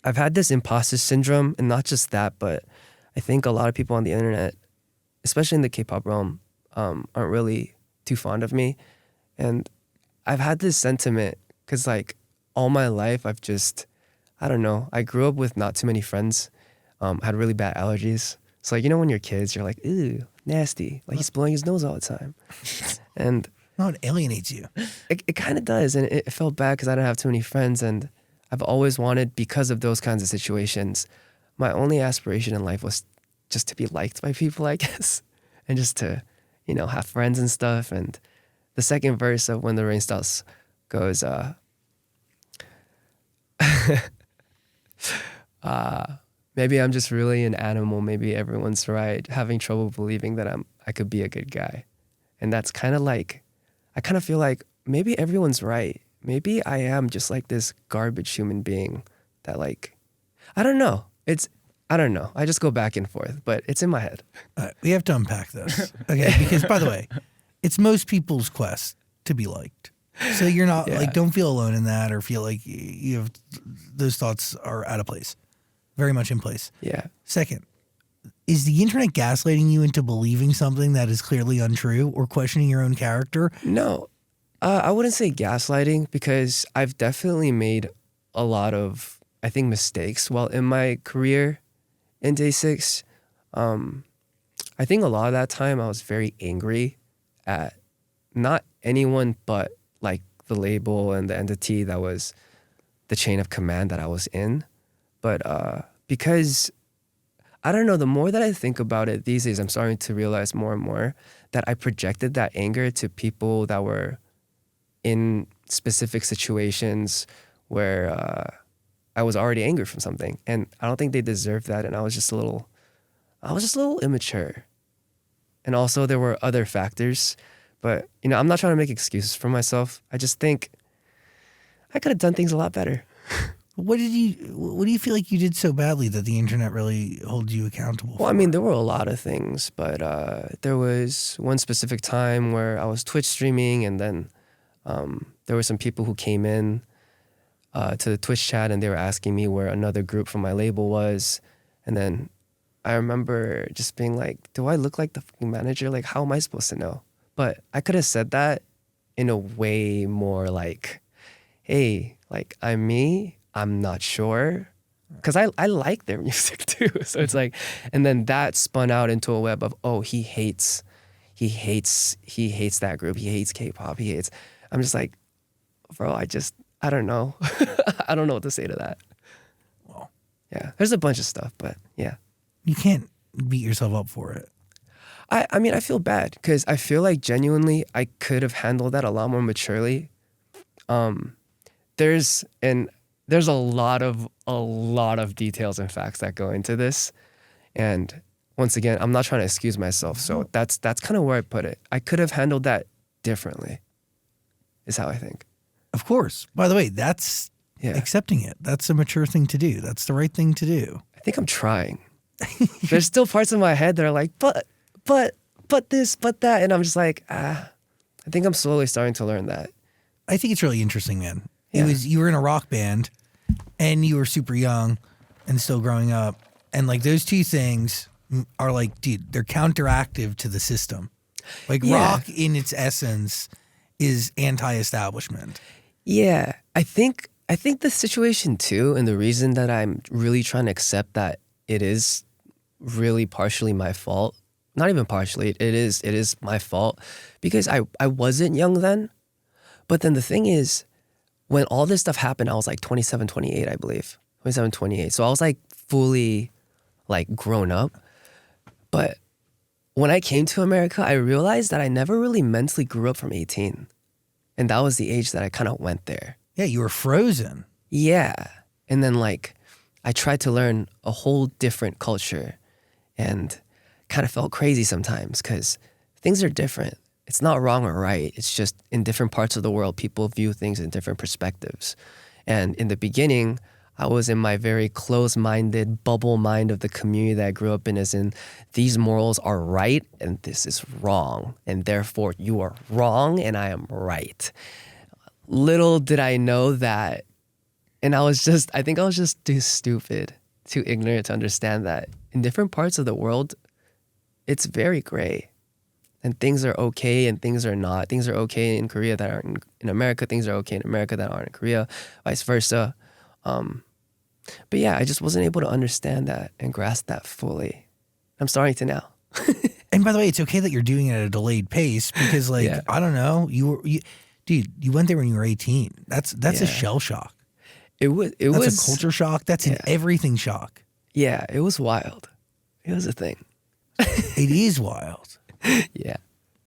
I've had this imposter syndrome, and not just that, but I think a lot of people on the internet, especially in the K-pop realm, aren't really too fond of me. And I've had this sentiment because like all my life I've just, I don't know, I grew up with not too many friends, had really bad allergies. So like, when you're kids, you're like, ew, nasty. Like he's blowing his nose all the time. And no, it alienates you. it kind of does. And it felt bad because I didn't have too many friends. And I've always wanted, because of those kinds of situations, my only aspiration in life was just to be liked by people, I guess. And just to, have friends and stuff. And the second verse of When the Rain Stops goes, maybe I'm just really an animal. Maybe everyone's right. Having trouble believing that I could be a good guy. And that's kind of like, I kind of feel like maybe everyone's right. Maybe I am just like this garbage human being that like, I don't know. I don't know. I just go back and forth, but it's in my head. We have to unpack this. Okay, because by the way, it's most people's quest to be liked. So you're not like, don't feel alone in that or feel like you have, those thoughts are out of place. Very much in place. Yeah. Second, is the internet gaslighting you into believing something that is clearly untrue or questioning your own character? No, I wouldn't say gaslighting because I've definitely made a lot of, I think, mistakes while in my career in Day 6. I think a lot of that time I was very angry at not anyone but like the label and the entity that was the chain of command that I was in. But because, I don't know, the more that I think about it these days, I'm starting to realize more and more that I projected that anger to people that were in specific situations where I was already angry from something. And I don't think they deserved that. And I was just a little immature. And also there were other factors. But, I'm not trying to make excuses for myself. I just think I could have done things a lot better. What do you feel like you did so badly that the internet really holds you accountable for? Well, I mean, there were a lot of things, but there was one specific time where I was Twitch streaming, and then there were some people who came in to the Twitch chat, and they were asking me where another group from my label was. And then I remember just being like, do I look like the fucking manager? Like, how am I supposed to know? But I could have said that in a way more like, hey, like, I'm me. I'm not sure, because I like their music too. So it's like, and then that spun out into a web of, oh, he hates that group. He hates K-pop. I'm just like, bro, I don't know. I don't know what to say to that. Well, yeah, there's a bunch of stuff, but yeah. You can't beat yourself up for it. I mean, I feel bad because I feel like genuinely I could have handled that a lot more maturely. There's a lot of details and facts that go into this. And once again, I'm not trying to excuse myself. So that's kind of where I put it. I could have handled that differently, is how I think. Of course. By the way, that's accepting it. That's a mature thing to do. That's the right thing to do. I think I'm trying. There's still parts of my head that are like, but this, but that. And I'm just like, I think I'm slowly starting to learn that. I think it's really interesting, man. Yeah. You were in a rock band and you were super young and still growing up. And like those two things are like, dude, they're counteractive to the system. Like rock in its essence is anti-establishment. Yeah. I think the situation too, and the reason that I'm really trying to accept that it is really partially my fault, not even partially, it is my fault, because I wasn't young then. But then the thing is, when all this stuff happened, I was like 27, 28, I believe. 27, 28. So I was like fully like grown up. But when I came to America, I realized that I never really mentally grew up from 18. And that was the age that I kind of went there. Yeah, you were frozen. Yeah. And then like I tried to learn a whole different culture and kind of felt crazy sometimes because things are different. It's not wrong or right. It's just in different parts of the world, people view things in different perspectives. And in the beginning, I was in my very closed-minded bubble mind of the community that I grew up in, as in these morals are right and this is wrong. And therefore you are wrong and I am right. Little did I know that And I think I was just too stupid, too ignorant to understand that in different parts of the world, it's very gray. And things are okay and things are not. Things are okay in Korea that aren't in America. Things are okay in America that aren't in Korea, vice versa. But yeah, I just wasn't able to understand that and grasp that fully. I'm starting to now. And by the way, it's okay that you're doing it at a delayed pace because, like, Yeah. I don't know, dude, you went there when you were 18. That's a Yeah. shell shock. It was That's a culture shock. That's an everything shock. Yeah, it was wild. It was a thing. It is wild. Yeah.